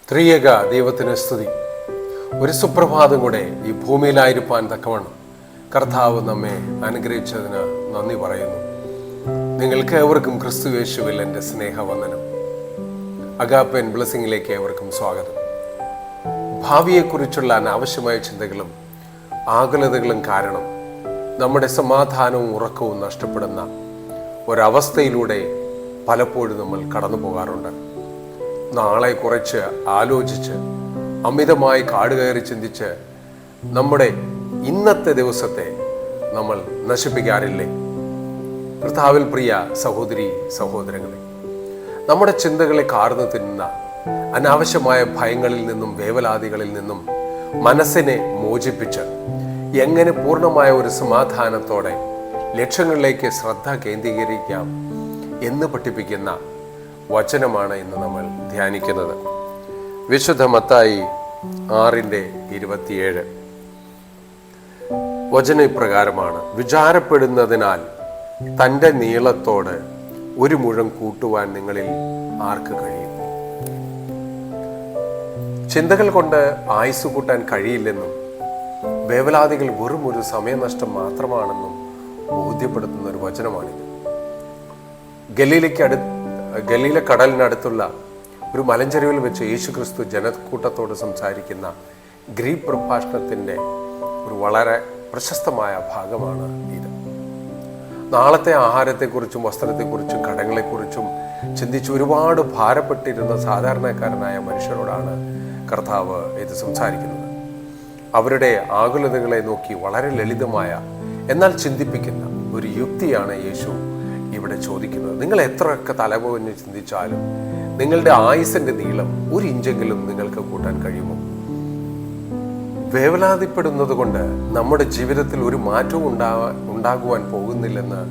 ത്രിയേക ദൈവത്തിന് സ്തുതി. ഒരു സുപ്രഭാതം കൂടെ ഈ ഭൂമിയിലായിരിക്കാൻ തക്കവണ്ണം കർത്താവ് നമ്മെ അനുഗ്രഹിച്ചതിന് നന്ദി പറയുന്നു. നിങ്ങൾക്ക് ഏവർക്കും ക്രിസ്തുയേശുവിൽ എൻ്റെ സ്നേഹവന്ദനം. അഗാപ്പൻ ബ്ലെസ്സിങ്ങിലേക്ക് ഏവർക്കും സ്വാഗതം. ഭാവിയെക്കുറിച്ചുള്ള അനാവശ്യമായ ചിന്തകളും ആകുലതകളും കാരണം നമ്മുടെ സമാധാനവും ഉറക്കവും നഷ്ടപ്പെടുന്ന ഒരവസ്ഥയിലൂടെ പലപ്പോഴും നമ്മൾ കടന്നു പോകാറുണ്ട്. നാളെ കുറിച്ച് ആലോചിച്ച് അമിതമായി കാടുകയറി ചിന്തിച്ച് നമ്മുടെ ഇന്നത്തെ ദിവസത്തെ നമ്മൾ നശിപ്പിക്കാറില്ലേ? കർത്താവിൽ പ്രിയ സഹോദരി സഹോദരങ്ങളെ, നമ്മുടെ ചിന്തകളെ കാർന്നു തിന്നുന്ന അനാവശ്യമായ ഭയങ്ങളിൽ നിന്നും വേവലാതികളിൽ നിന്നും മനസ്സിനെ മോചിപ്പിച്ച് എങ്ങനെ പൂർണ്ണമായ ഒരു സമാധാനത്തോടെ ലക്ഷ്യങ്ങളിലേക്ക് ശ്രദ്ധ കേന്ദ്രീകരിക്കാം എന്ന് പഠിപ്പിക്കുന്ന വചനമാണ് ഇന്ന് നമ്മൾ ധ്യാനിക്കുന്നത്. വിശുദ്ധ മത്തായി 6:27 വചന ഇപ്രകാരമാണ്: വിചാരപ്പെടുന്നതിനാൽ തൻ്റെ നീളത്തോട് ഒരു മുഴം കൂട്ടുവാൻ നിങ്ങളിൽ ആർക്ക് കഴിയും? ചിന്തകൾ കൊണ്ട് ആയുസ് കൂട്ടാൻ കഴിയില്ലെന്നും വേവലാതികൾ വെറും ഒരു സമയനഷ്ടം മാത്രമാണെന്നും ബോധ്യപ്പെടുത്തുന്ന ഒരു വചനമാണിത്. ഗലീല കടലിനടുത്തുള്ള ഒരു മലഞ്ചെരുവിൽ വെച്ച് യേശുക്രിസ്തു ജനക്കൂട്ടത്തോട് സംസാരിക്കുന്ന ഗ്രീക്ക് പ്രഭാഷണത്തിൻ്റെ ഒരു വളരെ പ്രശസ്തമായ ഭാഗമാണ് ഇത്. നാളത്തെ ആഹാരത്തെക്കുറിച്ചും വസ്ത്രത്തെക്കുറിച്ചും കടങ്ങളെക്കുറിച്ചും ചിന്തിച്ച് ഒരുപാട് ഭാരപ്പെട്ടിരുന്ന സാധാരണക്കാരനായ മനുഷ്യരോടാണ് കർത്താവ് ഇത് സംസാരിക്കുന്നത്. അവരുടെ ആകുലതകളെ നോക്കി വളരെ ലളിതമായ എന്നാൽ ചിന്തിപ്പിക്കുന്ന ഒരു യുക്തിയാണ് യേശു ഇവിടെ ചോദിക്കുന്നത്. നിങ്ങൾ എത്രയൊക്കെ തലപോഞ്ഞ് ചിന്തിച്ചാലും നിങ്ങളുടെ ആയുസിന്റെ നീളം 1 ഇഞ്ചെങ്കിലും നിങ്ങൾക്ക് കൂട്ടാൻ കഴിയുമോ? വേവലാതിപ്പെടുന്നത് കൊണ്ട് നമ്മുടെ ജീവിതത്തിൽ ഒരു മാറ്റവും ഉണ്ടാകുവാൻ പോകുന്നില്ലെന്ന്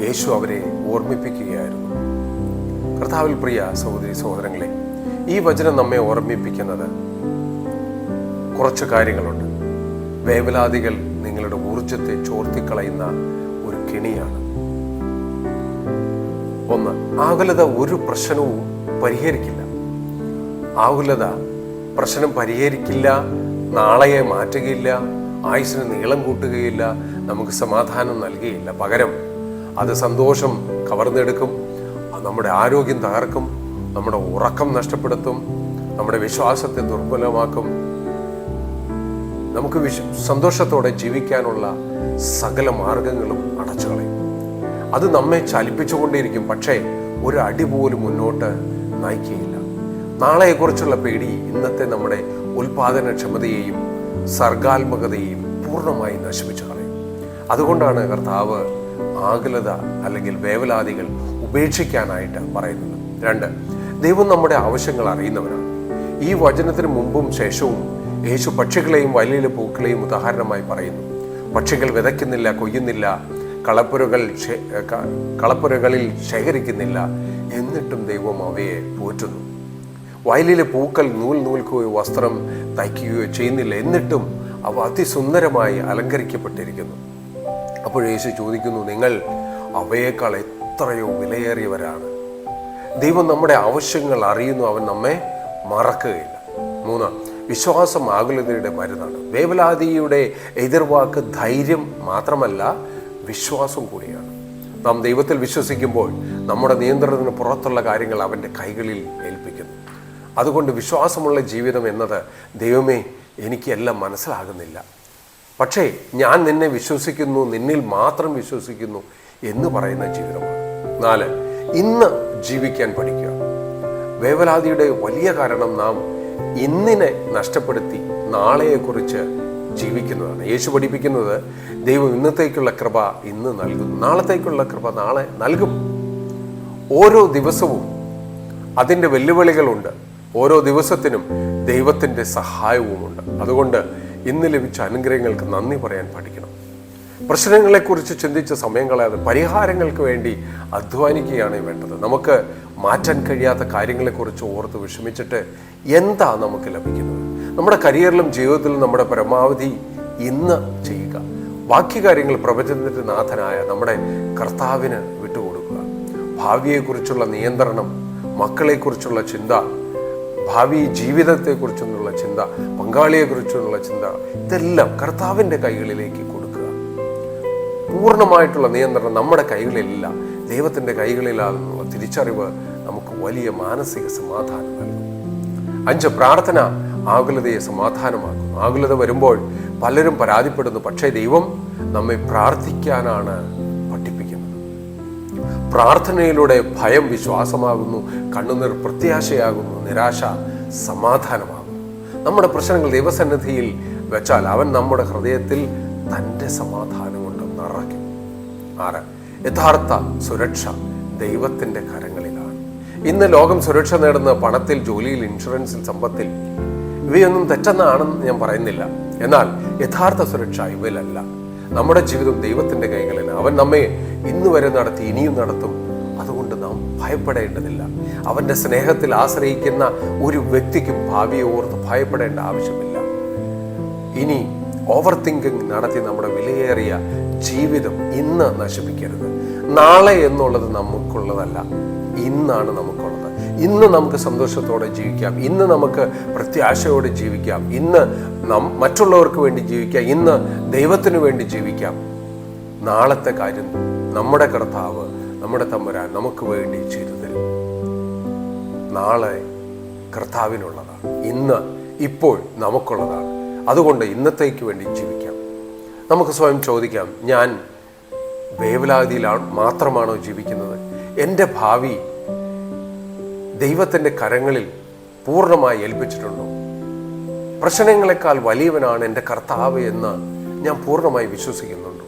യേശു അവരെ ഓർമ്മിപ്പിക്കുകയായിരുന്നു. കർത്താവിൽ പ്രിയ സഹോദരി സഹോദരങ്ങളെ, ഈ വചനം നമ്മെ ഓർമ്മിപ്പിക്കുന്നത് കുറച്ച് കാര്യങ്ങളുണ്ട്. വേവലാതികൾ നിങ്ങളുടെ ഊർജത്തെ ചോർത്തിക്കളയുന്ന ഒരു കെണിയാണ്. ഒന്ന്, ആകുലത ഒരു പ്രശ്നവും പരിഹരിക്കില്ല. ആകുലത പ്രശ്നം പരിഹരിക്കില്ല, നാളെയെ മാറ്റുകയില്ല, ആയുസ്സിന് നീളം കൂട്ടുകയില്ല, നമുക്ക് സമാധാനം നൽകുകയില്ല. പകരം അത് സന്തോഷം കവർന്നെടുക്കും, നമ്മുടെ ആരോഗ്യം തകർക്കും, നമ്മുടെ ഉറക്കം നഷ്ടപ്പെടുത്തും, നമ്മുടെ വിശ്വാസത്തെ ദുർബലമാക്കും, നമുക്ക് സന്തോഷത്തോടെ ജീവിക്കാനുള്ള സകല മാർഗങ്ങളും അടച്ചു കളയും. അത് നമ്മെ ചലിപ്പിച്ചുകൊണ്ടേയിരിക്കും, പക്ഷേ ഒരു അടി പോലും മുന്നോട്ട് നയിക്കുകയില്ല. നാളെയെക്കുറിച്ചുള്ള പേടി ഇന്നത്തെ നമ്മുടെ ഉൽപാദനക്ഷമതയെയും സർഗാത്മകതയെയും പൂർണ്ണമായി നശിപ്പിച്ചു കളയും. അതുകൊണ്ടാണ് കർത്താവ് ആകുലത അല്ലെങ്കിൽ വേവലാതികൾ ഉപേക്ഷിക്കാനായിട്ട് പറയുന്നത്. 2, ദൈവം നമ്മുടെ ആവശ്യങ്ങൾ അറിയുന്നവരാണ്. ഈ വചനത്തിന് മുമ്പും ശേഷവും യേശു പക്ഷികളെയും വയലിലെ പൂക്കളെയും ഉദാഹരണമായി പറയുന്നു. പക്ഷികൾ വിതയ്ക്കുന്നില്ല, കൊയ്യുന്നില്ല, കളപ്പുരകളിൽ ശേഖരിക്കുന്നില്ല, എന്നിട്ടും ദൈവം അവയെ പോറ്റുന്നു. വയലിലെ പൂക്കൾ നൂൽക്കുകയോ വസ്ത്രം തയ്ക്കുകയോ ചെയ്യുന്നില്ല, എന്നിട്ടും അവ അതിസുന്ദരമായി അലങ്കരിക്കപ്പെട്ടിരിക്കുന്നു. അപ്പോൾ യേശു ചോദിക്കുന്നു, നിങ്ങൾ അവയേക്കാൾ എത്രയോ വിലയേറിയവരാണ്. ദൈവം നമ്മുടെ ആവശ്യങ്ങൾ അറിയുന്നു, അവൻ നമ്മെ മറക്കുകയില്ല. 3, വിശ്വാസം ആകുലതയുടെ മരുന്നാണ്. വേവലാതിയുടെ എതിർവാക്ക് ധൈര്യം മാത്രമല്ല, വിശ്വാസം കൂടിയാണ്. നാം ദൈവത്തിൽ വിശ്വസിക്കുമ്പോൾ നമ്മുടെ നിയന്ത്രണത്തിന് പുറത്തുള്ള കാര്യങ്ങൾ അവൻ്റെ കൈകളിൽ ഏൽപ്പിക്കുന്നു. അതുകൊണ്ട് വിശ്വാസമുള്ള ജീവിതം എന്നത്, ദൈവമേ എനിക്ക് എല്ലാം മനസ്സിലാകുന്നില്ല, പക്ഷേ ഞാൻ നിന്നെ വിശ്വസിക്കുന്നു, നിന്നിൽ മാത്രം വിശ്വസിക്കുന്നു എന്ന് പറയുന്ന ജീവിതമാണ്. 4, ഇന്ന് ജീവിക്കാൻ പഠിക്കുക. വേവലാതിയുടെ വലിയ കാരണം നാം ഇന്നിനെ നഷ്ടപ്പെടുത്തി നാളെയെക്കുറിച്ച് ജീവിക്കുന്നതാണ്. യേശു പഠിപ്പിക്കുന്നത്, ദൈവം ഇന്നത്തേക്കുള്ള കൃപ ഇന്ന് നൽകുന്നു, നാളത്തേക്കുള്ള കൃപ നാളെ നൽകും. ഓരോ ദിവസവും അതിൻ്റെ വെല്ലുവിളികളുണ്ട്, ഓരോ ദിവസത്തിനും ദൈവത്തിൻ്റെ സഹായവുമുണ്ട്. അതുകൊണ്ട് ഇന്ന് ലഭിച്ച അനുഗ്രഹങ്ങൾക്ക് നന്ദി പറയാൻ പഠിക്കണം. പ്രശ്നങ്ങളെക്കുറിച്ച് ചിന്തിച്ച സമയം കളയാതെ പരിഹാരങ്ങൾക്ക് വേണ്ടി അധ്വാനിക്കുകയാണ് വേണ്ടത്. നമുക്ക് മാറ്റാൻ കഴിയാത്ത കാര്യങ്ങളെക്കുറിച്ച് ഓർത്ത് വിഷമിച്ചിട്ട് എന്താ നമുക്ക് ലഭിക്കുന്നത്? നമ്മുടെ കരിയറിലും ജീവിതത്തിലും നമ്മുടെ പരമാവധി ഇന്ന് ചെയ്യുക. ബാക്കി കാര്യങ്ങൾ പ്രപഞ്ചത്തിൻ്റെ നാഥനായ നമ്മുടെ കർത്താവിന് വിട്ടുകൊടുക്കുക. ഭാവിയെക്കുറിച്ചുള്ള നിയന്ത്രണം, മക്കളെക്കുറിച്ചുള്ള ചിന്ത, ഭാവി ജീവിതത്തെക്കുറിച്ചെന്നുള്ള ചിന്ത, പങ്കാളിയെക്കുറിച്ചുള്ള ചിന്ത, ഇതെല്ലാം കർത്താവിൻ്റെ കൈകളിലേക്ക് കൊടുക്കുക. പൂർണ്ണമായിട്ടുള്ള നിയന്ത്രണം നമ്മുടെ കൈകളിലില്ല, ദൈവത്തിൻ്റെ കൈകളിലാണെന്നുള്ള തിരിച്ചറിവ് നമുക്ക് വലിയ മാനസിക സമാധാനം നൽകും. 5, പ്രാർത്ഥന ആകുലതയെ സമാധാനമാക്കുന്നു. ആകുലത വരുമ്പോൾ പലരും പരാതിപ്പെടുന്നു, പക്ഷേ ദൈവം നമ്മെ പ്രാർത്ഥിക്കാനാണ് പഠിപ്പിക്കുന്നത്. പ്രാർത്ഥനയിലൂടെ ഭയം വിശ്വാസമാകുന്നു, കണ്ണുനീർ പ്രത്യാശയാകുന്നു, നിരാശ സമാധാനമാകുന്നു. നമ്മുടെ പ്രശ്നങ്ങൾ ദൈവസന്നിധിയിൽ വെച്ചാൽ അവൻ നമ്മുടെ ഹൃദയത്തിൽ തൻ്റെ സമാധാനം കൊണ്ട് നിറയ്ക്കും. 6, യഥാർത്ഥ സുരക്ഷ ദൈവത്തിൻ്റെ കരങ്ങളിലാണ്. ഇന്ന് ലോകം സുരക്ഷ നേടുന്ന പണത്തിൽ, ജോലിയിൽ, ഇൻഷുറൻസിൽ, സമ്പത്തിൽ. ഇവയൊന്നും തെറ്റെന്നാണെന്ന് ഞാൻ പറയുന്നില്ല. എന്നാൽ യഥാർത്ഥ സുരക്ഷ ഇവയിലല്ല. നമ്മുടെ ജീവിതം ദൈവത്തിൻ്റെ കൈകളിലാണ്. അവൻ നമ്മെ ഇന്ന് വരെ നടത്തി, ഇനിയും നടത്തും. അതുകൊണ്ട് നാം ഭയപ്പെടേണ്ടതില്ല. അവൻ്റെ സ്നേഹത്തിൽ ആശ്രയിക്കുന്ന ഒരു വ്യക്തിക്കും ഭാവിയെ ഓർത്ത് ഭയപ്പെടേണ്ട ആവശ്യമില്ല. ഇനി ഓവർ തിങ്കിങ് നടത്തി നമ്മുടെ വിലയേറിയ ജീവിതം ഇന്ന് നശിപ്പിക്കരുത്. നാളെ എന്നുള്ളത് നമുക്കുള്ളതല്ല, ഇന്നാണ് നമുക്കുള്ളത്. ഇന്ന് നമുക്ക് സന്തോഷത്തോടെ ജീവിക്കാം, ഇന്ന് നമുക്ക് പ്രത്യാശയോടെ ജീവിക്കാം, ഇന്ന് മറ്റുള്ളവർക്ക് വേണ്ടി ജീവിക്കാം, ഇന്ന് ദൈവത്തിനു വേണ്ടി ജീവിക്കാം. നാളത്തെ കാര്യം നമ്മുടെ കർത്താവ്, നമ്മുടെ തമ്പുരാൻ നമുക്ക് വേണ്ടി ചെയ്തു തരും. നാളെ കർത്താവിനുള്ളതാണ്, ഇന്ന് ഇപ്പോൾ നമുക്കുള്ളതാണ്. അതുകൊണ്ട് ഇന്നത്തേക്ക് വേണ്ടി ജീവിക്കാം. നമുക്ക് സ്വയം ചോദിക്കാം, ഞാൻ വേവലാതിയിലാണ് മാത്രമാണോ ജീവിക്കുന്നത്? എൻ്റെ ഭാവി ദൈവത്തിൻ്റെ കരങ്ങളിൽ പൂർണ്ണമായി ഏൽപ്പിച്ചിട്ടുണ്ടോ? പ്രശ്നങ്ങളെക്കാൾ വലിയവനാണ് എൻ്റെ കർത്താവ് എന്ന് ഞാൻ പൂർണ്ണമായി വിശ്വസിക്കുന്നുണ്ടോ?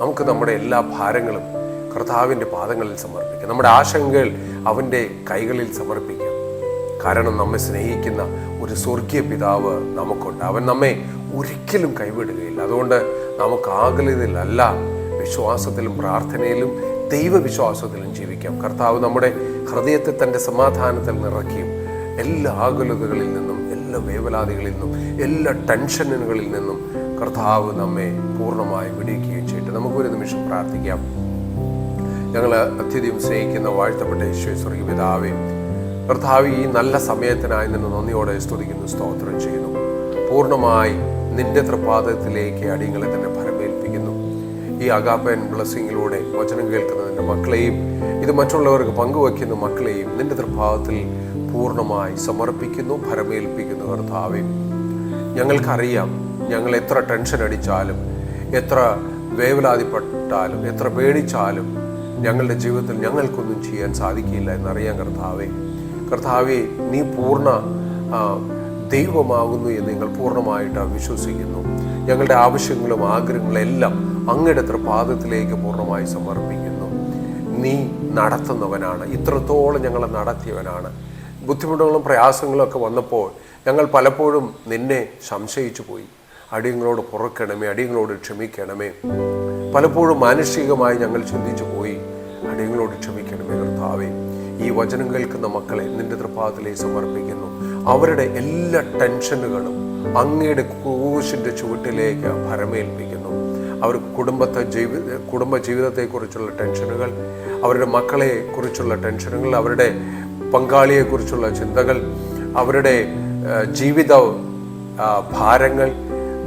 നമുക്ക് നമ്മുടെ എല്ലാ ഭാരങ്ങളും കർത്താവിൻ്റെ പാദങ്ങളിൽ സമർപ്പിക്കാം. നമ്മുടെ ആശങ്കകൾ അവൻ്റെ കൈകളിൽ സമർപ്പിക്കാം. കാരണം നമ്മെ സ്നേഹിക്കുന്ന ഒരു സ്വർഗീയ പിതാവ് നമുക്കുണ്ട്. അവൻ നമ്മെ ഒരിക്കലും കൈവിടുകയില്ല. അതുകൊണ്ട് നമുക്ക് ആകുലതയിലല്ല, വിശ്വാസത്തിലും പ്രാർത്ഥനയിലും ദൈവവിശ്വാസത്തിലും ജീവിക്കാം. കർത്താവ് നമ്മുടെ ഹൃദയത്തെ തൻ്റെ സമാധാനത്തിൽ നിറയ്ക്കുകയും എല്ലാ ആകുലതകളിൽ നിന്നും, എല്ലാ വേവലാതികളിൽ നിന്നും, എല്ലാ ടെൻഷനുകളിൽ നിന്നും കർത്താവ് നമ്മെ പൂർണ്ണമായി വിടുവിക്കുകയും ചെയ്തിട്ട് നമുക്കൊരു നിമിഷം പ്രാർത്ഥിക്കാം. ഞങ്ങൾ അത്യധികം സ്നേഹിക്കുന്ന വാഴ്ത്തപ്പെട്ട യേശുവേ, സ്വർഗീയ പിതാവേ, കർത്താവ് ഈ നല്ല സമയത്തിനായി നിന്ന് നന്ദിയോടെ സ്തുതിക്കുന്നു, സ്തോത്രം ചെയ്യുന്നു. പൂർണ്ണമായി നിന്റെ തൃപാദത്തിലേക്ക് അടിയങ്ങളെ തന്നെ ഭരമേൽപ്പിക്കുന്നു. ഈ അഗാപ്പൻ ബ്ലെസ്സിങ്ങിലൂടെ വചനം കേൾക്കുന്ന നിന്റെ മക്കളെയും ഇത് മറ്റുള്ളവർക്ക് പങ്കുവയ്ക്കുന്ന മക്കളെയും നിന്റെ തൃപാദത്തിൽ പൂർണ്ണമായി സമർപ്പിക്കുന്നു, ഭരമേൽപ്പിക്കുന്നു. കർത്താവേ, ഞങ്ങൾക്കറിയാം ഞങ്ങൾ എത്ര ടെൻഷൻ അടിച്ചാലും, എത്ര വേവലാതിപ്പെട്ടാലും, എത്ര പേടിച്ചാലും ഞങ്ങളുടെ ജീവിതത്തിൽ ഞങ്ങൾക്കൊന്നും ചെയ്യാൻ സാധിക്കില്ല എന്നറിയാം. കർത്താവേ, നീ പൂർണ്ണ ദൈവമാകുന്നു എന്ന് നിങ്ങൾ പൂർണ്ണമായിട്ട് വിശ്വസിക്കുന്നു. ഞങ്ങളുടെ ആവശ്യങ്ങളും ആഗ്രഹങ്ങളും എല്ലാം അങ്ങയുടെ തൃപാദത്തിലേക്ക് പൂർണ്ണമായി സമർപ്പിക്കുന്നു. നീ നടത്തുന്നവനാണ്, ഇത്രത്തോളം ഞങ്ങളെ നടത്തിയവനാണ്. ബുദ്ധിമുട്ടുകളും പ്രയാസങ്ങളും ഒക്കെ വന്നപ്പോൾ ഞങ്ങൾ പലപ്പോഴും നിന്നെ സംശയിച്ചു പോയി. അടിയങ്ങളോട് പൊറുക്കണമേ, അടിയങ്ങളോട് ക്ഷമിക്കണമേ. പലപ്പോഴും മാനുഷികമായി ഞങ്ങൾ ചിന്തിച്ചു പോയി. അടിയങ്ങളോട് ക്ഷമിക്കണമേ കർത്താവേ. ഈ വചനം കേൾക്കുന്ന മക്കളെ നിന്റെ തൃപാദത്തിലേക്ക് സമർപ്പിക്കുന്നു. അവരുടെ എല്ലാ ടെൻഷനുകളും അങ്ങയുടെ ക്രൂശിൻ്റെ ചുവട്ടിലേക്ക് ഭരമേൽപ്പിക്കുന്നു. അവർക്ക് കുടുംബ ജീവിതത്തെക്കുറിച്ചുള്ള ടെൻഷനുകൾ, അവരുടെ മക്കളെ കുറിച്ചുള്ള ടെൻഷനുകൾ, അവരുടെ പങ്കാളിയെക്കുറിച്ചുള്ള ചിന്തകൾ, അവരുടെ ജീവിത ഭാരങ്ങൾ,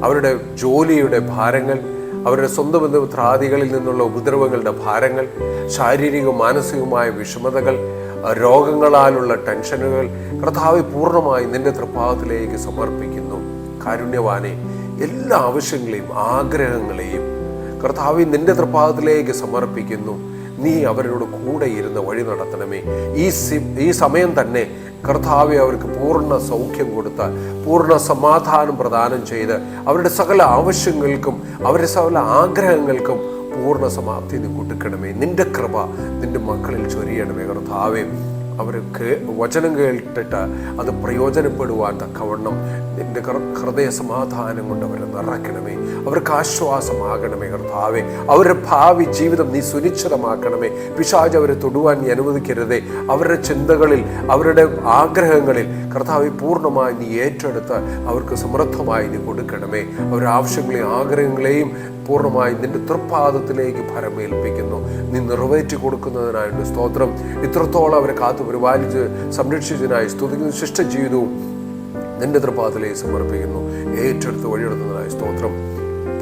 അവരുടെ ജോലിയുടെ ഭാരങ്ങൾ, അവരുടെ സ്വന്തം ബന്ധുമിത്രാദികളിൽ നിന്നുള്ള ഉപദ്രവങ്ങളുടെ ഭാരങ്ങൾ, ശാരീരികവും മാനസികവുമായ വിഷമതകൾ, രോഗങ്ങളാലുള്ള ടെൻഷനുകൾ കർത്താവെ പൂർണ്ണമായി നിന്റെ തൃപാദത്തിലേക്ക് സമർപ്പിക്കുന്നു. കാരുണ്യവാനെ, എല്ലാ ആവശ്യങ്ങളെയും ആഗ്രഹങ്ങളെയും കർത്താവെ നിന്റെ തൃപാദത്തിലേക്ക് സമർപ്പിക്കുന്നു. നീ അവരോട് കൂടെ ഇരുന്ന് വഴി നടത്തണമേ. ഈ സമയം തന്നെ കർത്താവെ അവർക്ക് പൂർണ്ണ സൗഖ്യം കൊടുത്ത് പൂർണ്ണ സമാധാനം പ്രദാനം ചെയ്ത് അവരുടെ സകല ആവശ്യങ്ങൾക്കും അവരുടെ സകല ആഗ്രഹങ്ങൾക്കും പൂർണ്ണ സമാപ്തി നീ കൊടുക്കണമേ. നിന്റെ കൃപ നിന്റെ മക്കളിൽ ചൊരിയണമേ കർത്താവേ. അവർക്ക് വചനം കേട്ടിട്ട് അത് പ്രയോജനപ്പെടുവാൻ തക്കവണ്ണം നിന്റെ ഹൃദയ സമാധാനം കൊണ്ട് അവരെ നിറയ്ക്കണമേ. അവർക്ക് ആശ്വാസമാകണമേ കർത്താവേ. അവരുടെ ഭാവി ജീവിതം നീ സുനിശ്ചിതമാക്കണമേ. പിശാച് അവരെ തൊടുവാൻ നീ അനുവദിക്കരുതേ. അവരുടെ ചിന്തകളിൽ, അവരുടെ ആഗ്രഹങ്ങളിൽ കർത്താവെ പൂർണ്ണമായി നീ ഏറ്റെടുത്ത് അവർക്ക് സമൃദ്ധമായി നീ കൊടുക്കണമേ. അവരുടെ ആവശ്യങ്ങളെയും ആഗ്രഹങ്ങളെയും പൂർണ്ണമായി നിന്റെ തൃപ്പാദത്തിലേക്ക് ഭരമേൽപ്പിക്കുന്നു. നീ നിറവേറ്റി കൊടുക്കുന്നതിനായിട്ട് സ്തോത്രം. ഇത്രത്തോളം അവരെ കാത്തു പരിപാലിച്ച് സംരക്ഷിച്ചതിനായി സ്തുതിക്കുന്നു. ശിഷ്ടജീവിതവും നിന്റെ തൃപാദത്തിലേക്ക് സമർപ്പിക്കുന്നു. ഏറ്റെടുത്ത് വഴിയെടുത്തതിനായി സ്തോത്രം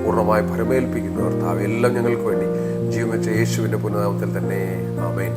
പൂർണ്ണമായി ഫലമേൽപ്പിക്കുന്നു കർത്താവ്. എല്ലാം ഞങ്ങൾക്ക് വേണ്ടി ജീവൻ വെച്ച യേശുവിൻ്റെ പുനർനാമത്തിൽ തന്നെ. ആമേൻ.